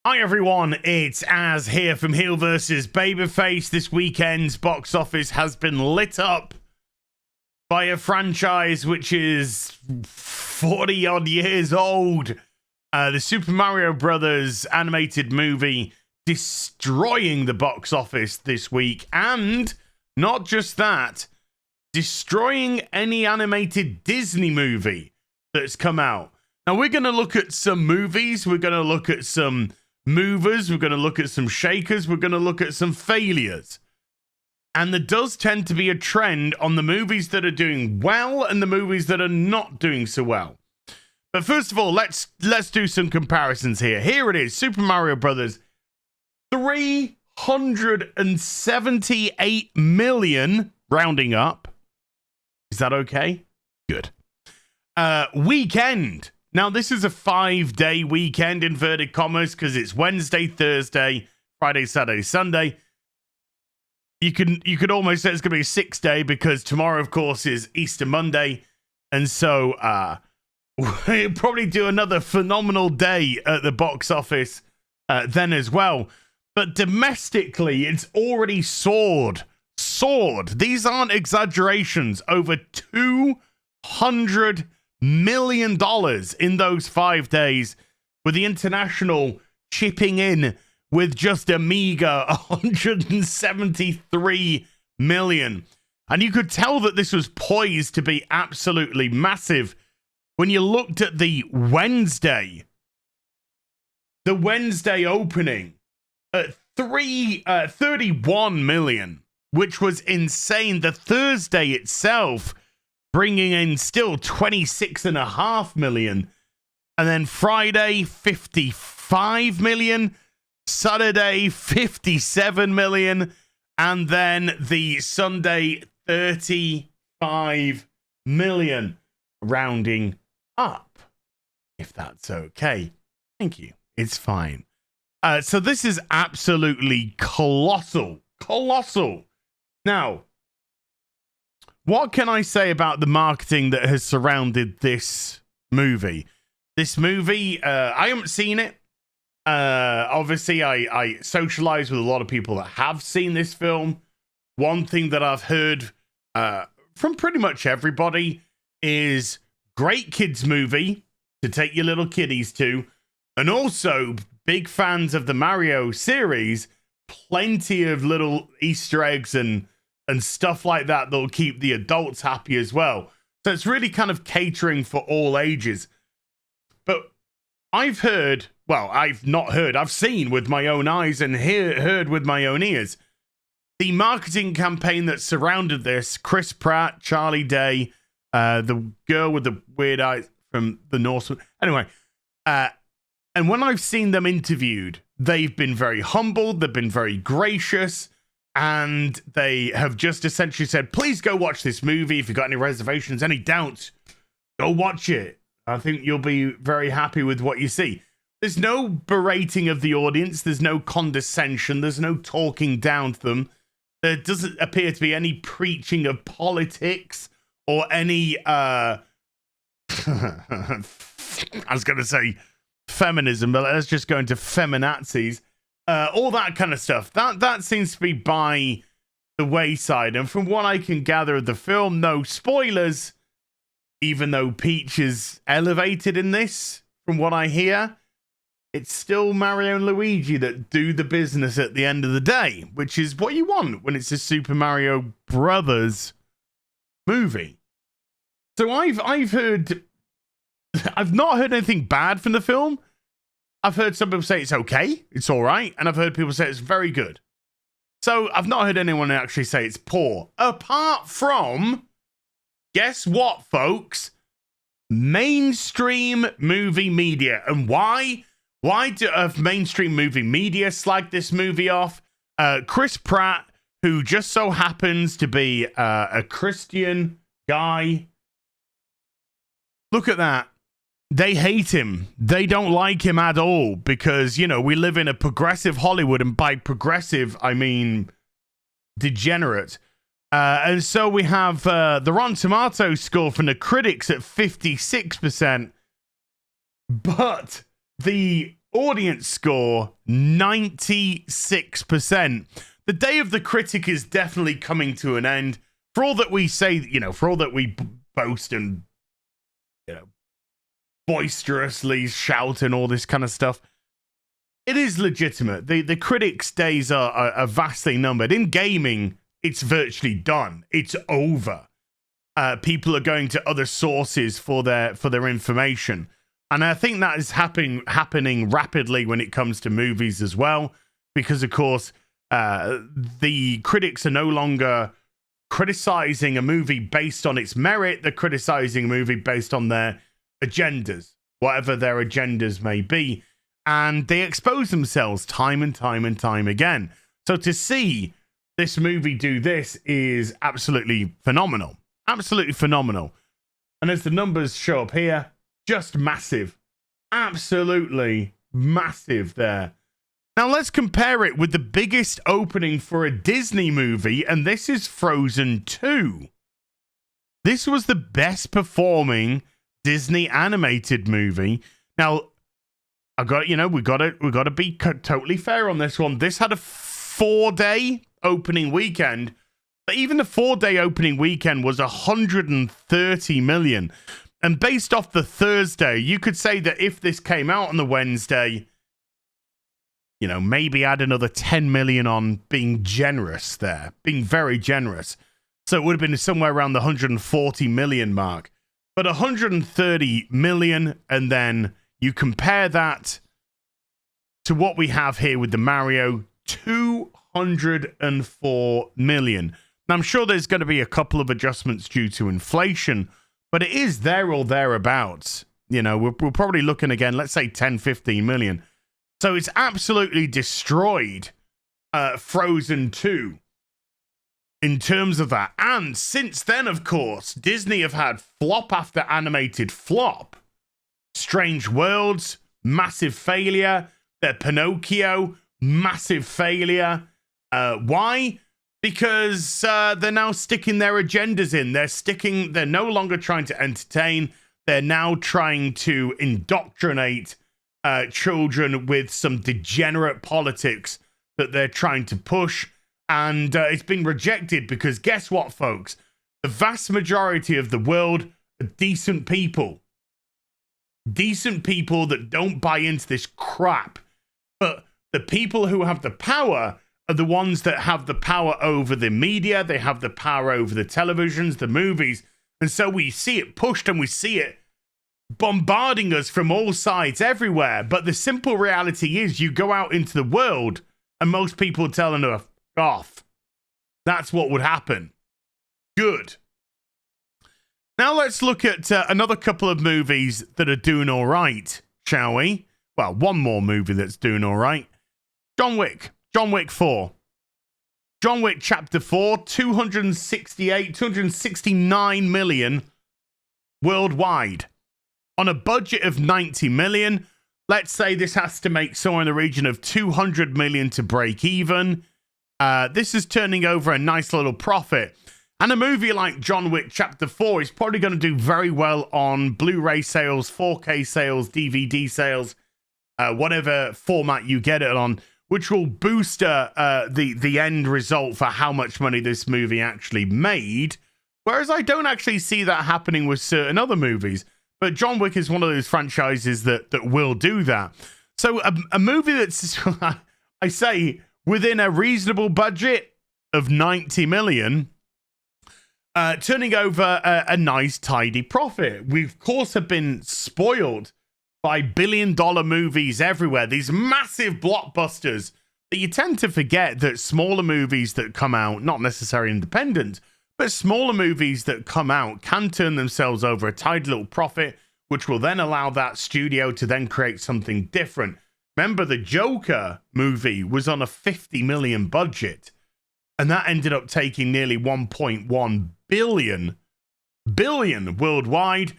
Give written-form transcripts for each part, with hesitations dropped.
Hi everyone, it's Az here from HeelvsBabyface. This weekend's box office has been lit up by a franchise which is 40 odd years old. The Super Mario Brothers animated movie destroying the box office this week, and not just that, destroying any animated Disney movie that's come out. Now we're going to look at some movies, we're going to look at some movers, we're going to look at some shakers, we're going to look at some failures. And there does tend to be a trend on the movies that are doing well and the movies that are not doing so well. But first of all, let's do some comparisons here. Here it is, Super Mario Brothers, 378 million, rounding up. Is that okay? Good. Weekend. Now, this is a 5-day weekend, inverted commas, because it's Wednesday, Thursday, Friday, Saturday, Sunday. You could almost say it's going to be a 6-day because tomorrow, of course, is Easter Monday. And so we'll probably do another phenomenal day at the box office then as well. But domestically, it's already soared. These aren't exaggerations. Over $200 million in those 5 days, with the international chipping in with just a meager 173 million. And you could tell that this was poised to be absolutely massive when you looked at the Wednesday opening at 31 million, which was insane. The Thursday itself bringing in still 26.5 million. And then Friday, 55 million. Saturday, 57 million. And then the Sunday, 35 million. Rounding up, if that's okay. Thank you. It's fine. So this is absolutely colossal. Now, what can I say about the marketing that has surrounded this movie? This movie, I haven't seen it. Obviously, I socialize with a lot of people that have seen this film. One thing that I've heard from pretty much everybody is great kids movie to take your little kiddies to. And also, big fans of the Mario series, plenty of little Easter eggs and stuff like that that'll keep the adults happy as well. So it's really kind of catering for all ages. But I've seen with my own eyes and heard with my own ears the marketing campaign that surrounded this. Chris Pratt, Charlie Day, the girl with the weird eyes from the Norseman. Anyway, and when I've seen them interviewed, they've been very humbled, they've been very gracious, and they have just essentially said, please go watch this movie. If you've got any reservations, any doubts, go watch it. I think you'll be very happy with what you see. There's no berating of the audience. There's no condescension. There's no talking down to them. There doesn't appear to be any preaching of politics or any, I was going to say feminism, but let's just go into feminazis. All that kind of stuff. That seems to be by the wayside. And from what I can gather of the film, no spoilers, even though Peach is elevated in this, from what I hear, it's still Mario and Luigi that do the business at the end of the day, which is what you want when it's a Super Mario Brothers movie. So I've not heard anything bad from the film. I've heard some people say it's okay, it's all right, and I've heard people say it's very good. So I've not heard anyone actually say it's poor. Apart from, guess what, folks? Mainstream movie media. And why? Why have mainstream movie media slagged this movie off? Chris Pratt, who just so happens to be a Christian guy. Look at that. They hate him. They don't like him at all because, you know, we live in a progressive Hollywood, and by progressive, I mean degenerate. And so we have the Rotten Tomatoes score from the critics at 56%, but the Audience score 96%. The day of the critic is definitely coming to an end. For all that we say, for all that we boast and, boisterously shout and all this kind of stuff, it is legitimate. The critics' days are vastly numbered. In gaming, it's virtually done. It's over. People are going to other sources for their information. And I think that is happening rapidly when it comes to movies as well, because, of course, the critics are no longer criticizing a movie based on its merit. They're criticizing a movie based on their agendas, whatever their agendas may be. And they expose themselves time and time and time again. So to see this movie do this is absolutely phenomenal. Absolutely phenomenal. And as the numbers show up here, just massive. Absolutely massive there. Now let's compare it with the biggest opening for a Disney movie, and this is Frozen 2. This was the best performing Disney animated movie. Now, we got to be totally fair on this one. This had a 4-day opening weekend, but even the 4-day opening weekend was 130 million. And based off the Thursday, you could say that if this came out on the Wednesday, maybe add another 10 million on, being generous there, being very generous. So it would have been somewhere around the 140 million mark. But 130 million, and then you compare that to what we have here with the Mario, 204 million. Now, I'm sure there's going to be a couple of adjustments due to inflation, but it is there or thereabouts. We're probably looking again, let's say 10, 15 million. So it's absolutely destroyed Frozen 2 in terms of that. And since then, of course, Disney have had flop after animated flop. Strange Worlds, massive failure. Their Pinocchio, massive failure. Why? Because they're now sticking their agendas in. They're no longer trying to entertain. They're now trying to indoctrinate children with some degenerate politics that they're trying to push. And it's been rejected because guess what, folks? The vast majority of the world are decent people. Decent people that don't buy into this crap. But the people who have the power are the ones that have the power over the media. They have the power over the televisions, the movies. And so we see it pushed and we see it bombarding us from all sides everywhere. But the simple reality is you go out into the world and most people are telling her, off. That's what would happen. Good. Now let's look at another couple of movies that are doing all right, shall we? Well, one more movie that's doing all right. John Wick 4. John Wick Chapter 4, 269 million worldwide. On a budget of 90 million, let's say this has to make somewhere in the region of 200 million to break even. This is turning over a nice little profit. And a movie like John Wick Chapter 4 is probably going to do very well on Blu-ray sales, 4K sales, DVD sales, whatever format you get it on, which will boost the end result for how much money this movie actually made. Whereas I don't actually see that happening with certain other movies. But John Wick is one of those franchises that will do that. So a movie that's, I say, within a reasonable budget of 90 million, turning over a nice, tidy profit. We, of course, have been spoiled by billion-dollar movies everywhere. These massive blockbusters that you tend to forget that smaller movies that come out, not necessarily independent, but smaller movies that come out can turn themselves over a tidy little profit, which will then allow that studio to then create something different. Remember, the Joker movie was on a 50 million budget, and that ended up taking nearly 1.1 billion worldwide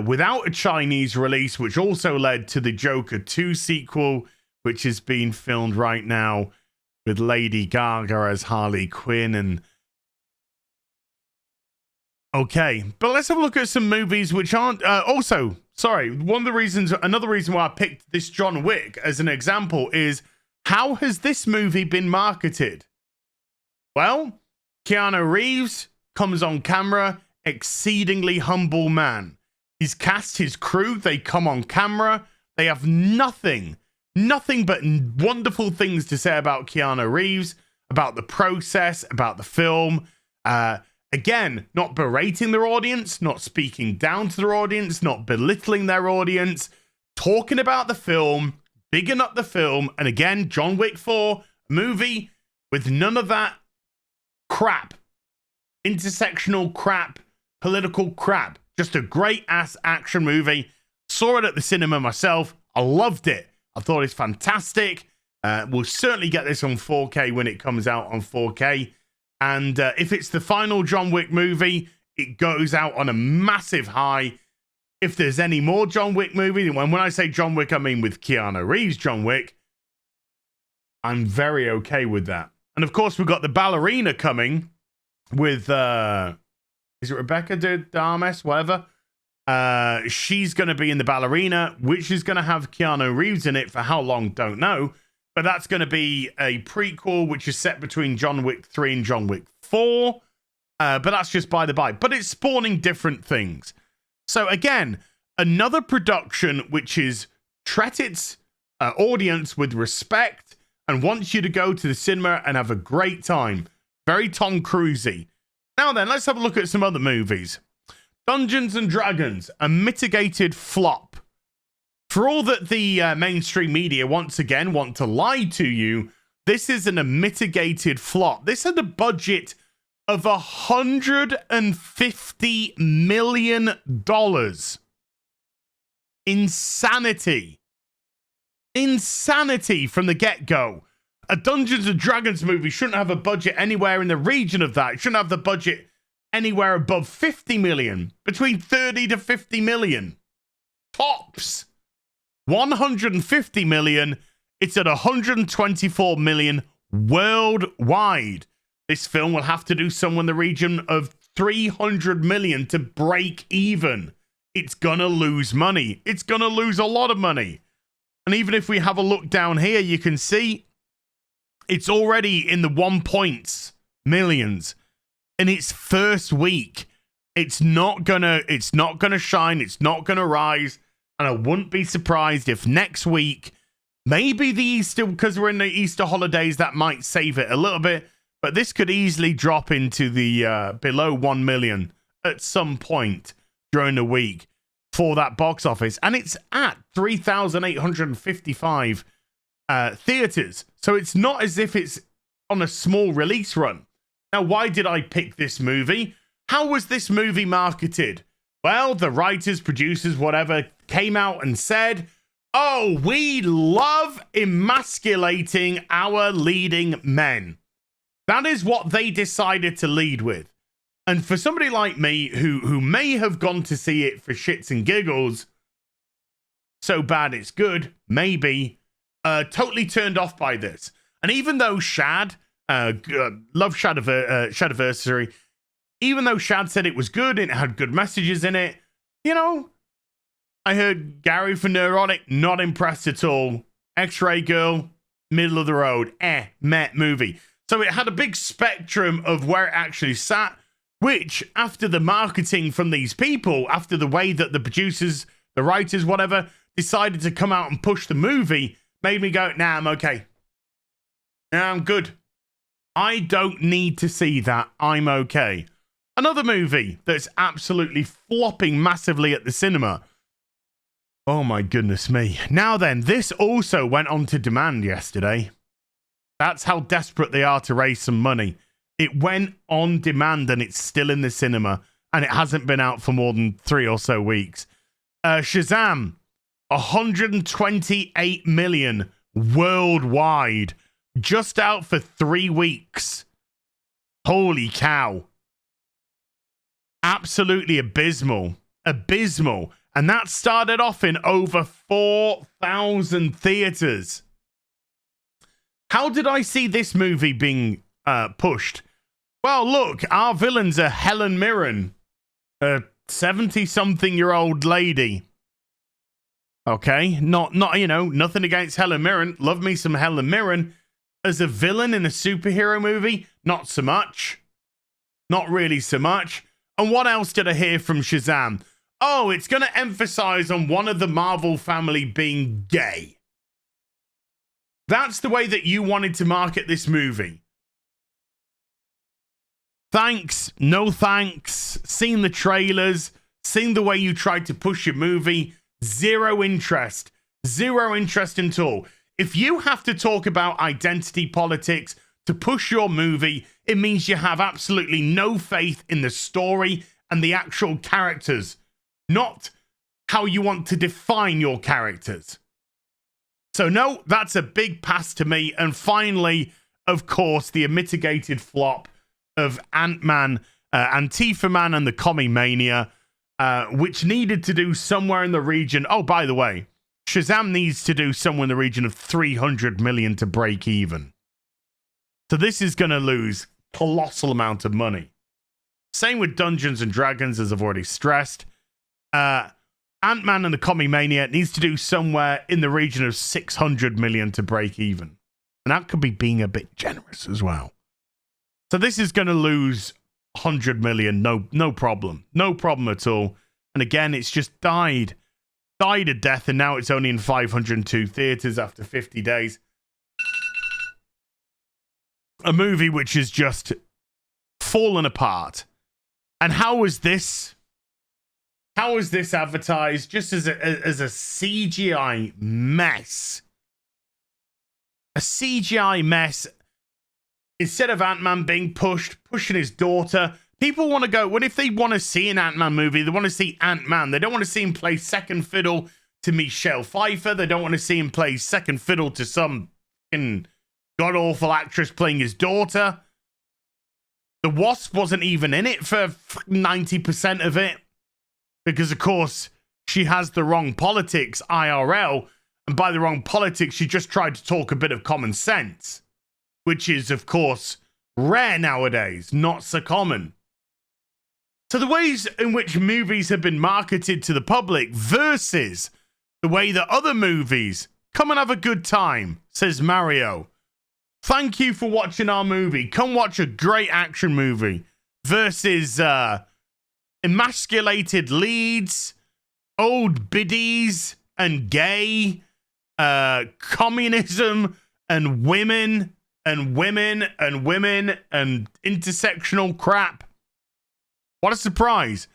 without a Chinese release, which also led to the Joker 2 sequel, which is being filmed right now with Lady Gaga as Harley Quinn. And okay, but let's have a look at some movies which aren't also Sorry, another reason why I picked this John Wick as an example is, how has this movie been marketed? Well, Keanu Reeves comes on camera, exceedingly humble man. His cast, his crew, they come on camera. They have nothing but wonderful things to say about Keanu Reeves, about the process, about the film. Again, not berating their audience, not speaking down to their audience, not belittling their audience, talking about the film, bigging up the film. And again, John Wick 4, movie with none of that crap, intersectional crap, political crap. Just a great ass action movie. Saw it at the cinema myself. I loved it. I thought it's fantastic. We'll certainly get this on 4K when it comes out on 4K. And if it's the final John Wick movie, it goes out on a massive high. If there's any more John Wick movies, and when I say John Wick, I mean with Keanu Reeves John Wick, I'm very okay with that. And of course, we've got the ballerina coming with, is it Rebecca de Darmes? Whatever. She's going to be in the ballerina, which is going to have Keanu Reeves in it for how long, don't know. But that's going to be a prequel, which is set between John Wick 3 and John Wick 4. But that's just by the by. But it's spawning different things. So again, another production which is treat its audience with respect and wants you to go to the cinema and have a great time. Very Tom Cruise-y. Now then, let's have a look at some other movies. Dungeons and Dragons, a mitigated flop. For all that the mainstream media once again want to lie to you, this isn't a mitigated flop. This had a budget of $150 million. Insanity. Insanity from the get-go. A Dungeons and Dragons movie shouldn't have a budget anywhere in the region of that. It shouldn't have the budget anywhere above 50 million. Between 30 to 50 million. Tops. 150 million. It's at 124 million worldwide. This film will have to do somewhere in the region of 300 million to break even. It's gonna lose money. It's gonna lose a lot of money. And even if we have a look down here, you can see it's already in the 1 points millions in its first week. It's not gonna shine. It's not gonna rise. And I wouldn't be surprised if next week, maybe the Easter, because we're in the Easter holidays, that might save it a little bit. But this could easily drop into the below 1 million at some point during the week for that box office. And it's at 3,855 theaters. So it's not as if it's on a small release run. Now, why did I pick this movie? How was this movie marketed? Well, the writers, producers, whatever, came out and said, oh, we love emasculating our leading men. That is what they decided to lead with. And for somebody like me who may have gone to see it for shits and giggles, so bad it's good, maybe, totally turned off by this. And even though Shad, love Shadiversary, even though Shad said it was good and it had good messages in it, you know, I heard Gary from Neurotic, not impressed at all. X-Ray Girl, middle of the road, meh movie. So it had a big spectrum of where it actually sat, which after the marketing from these people, after the way that the producers, the writers, whatever, decided to come out and push the movie, made me go, nah, I'm okay. Nah, I'm good. I don't need to see that. I'm okay. Another movie that's absolutely flopping massively at the cinema. Oh my goodness me. Now then, this also went on to demand yesterday. That's how desperate they are to raise some money. It went on demand and it's still in the cinema. And it hasn't been out for more than 3 or so weeks. Shazam, 128 million worldwide. Just out for 3 weeks. Holy cow. Absolutely abysmal. Abysmal. And that started off in over 4,000 theaters. How did I see this movie being pushed? Well, look, our villains are Helen Mirren, a 70-something-year-old lady. Okay, not nothing against Helen Mirren. Love me some Helen Mirren as a villain in a superhero movie. Not so much. Not really so much. And what else did I hear from Shazam? Oh, it's going to emphasize on one of the Marvel family being gay. That's the way that you wanted to market this movie. Thanks, no thanks. Seen the trailers, seen the way you tried to push your movie. Zero interest at all. If you have to talk about identity politics to push your movie, it means you have absolutely no faith in the story and the actual characters, not how you want to define your characters. So no, that's a big pass to me. And finally, of course, the unmitigated flop of Ant-Man, Antifa Man and the Commie Mania, which needed to do somewhere in the region. Oh, by the way, Shazam needs to do somewhere in the region of 300 million to break even. So this is going to lose colossal amount of money. Same with Dungeons and Dragons, as I've already stressed. Ant-Man and the Commie Mania needs to do somewhere in the region of 600 million to break even. And that could be being a bit generous as well. So this is going to lose 100 million, no problem. No problem at all. And again, it's just died a death, and now it's only in 502 theaters after 50 days. A movie which has just fallen apart. And how was this advertised? Just as a CGI mess. A CGI mess. Instead of Ant-Man being pushing his daughter, people want to go, what if they want to see an Ant-Man movie? They want to see Ant-Man. They don't want to see him play second fiddle to Michelle Pfeiffer. They don't want to see him play second fiddle to some god-awful actress playing his daughter. The Wasp wasn't even in it for 90% of it. Because, of course, she has the wrong politics, IRL. And by the wrong politics, she just tried to talk a bit of common sense. Which is, of course, rare nowadays, not so common. So the ways in which movies have been marketed to the public versus the way that other movies come and have a good time, says Mario. Thank you for watching our movie. Come watch a great action movie versus emasculated leads, old biddies and gay, communism and women and intersectional crap. What a surprise.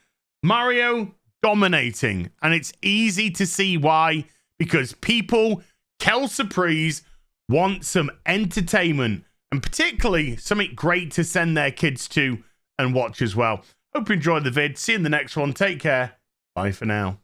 Mario dominating. And it's easy to see why. Because people, Kel Surprise, want some entertainment. And particularly something great to send their kids to and watch as well. Hope you enjoyed the vid. See you in the next one. Take care. Bye for now.